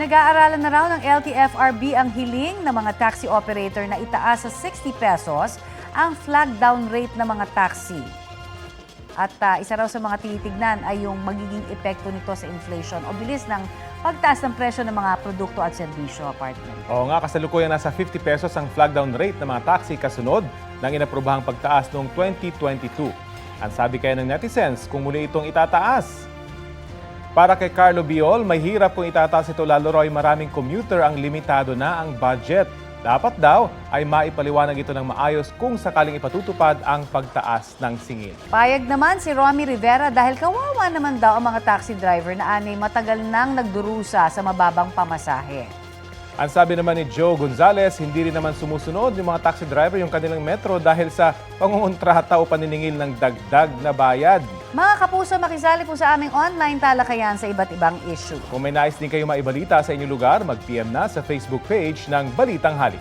Pinag-aaralan na raw ng LTFRB ang hiling ng mga taxi operator na itaas sa 60 pesos ang flag down rate ng mga taxi. At isa raw sa mga tinitignan ay yung magiging epekto nito sa inflation o bilis ng pagtaas ng presyo ng mga produkto at serbisyo, partner. Oo nga, kasalukuyan nasa 50 pesos ang flag down rate ng mga taxi kasunod ng inaprobahang pagtaas noong 2022. Ang sabi kaya ng netizens kung muli itong itataas. Para kay Carlo Biol, may hirap kung itataas ito lalo ro'y maraming commuter ang limitado na ang budget. Dapat daw ay maipaliwanag ito ng maayos kung sakaling ipatutupad ang pagtaas ng singil. Payag naman si Romy Rivera dahil kawawa naman daw ang mga taxi driver na anay matagal nang nagdurusa sa mababang pamasahe. Ang sabi naman ni Joe Gonzalez, hindi rin naman sumusunod yung mga taxi driver yung kanilang metro dahil sa pangungontrata o paniningil ng dagdag na bayad. Mga kapuso, makisali po sa aming online talakayan sa iba't ibang issue. Kung may nais din kayo maibalita sa inyong lugar, mag-PM na sa Facebook page ng Balitang Halik.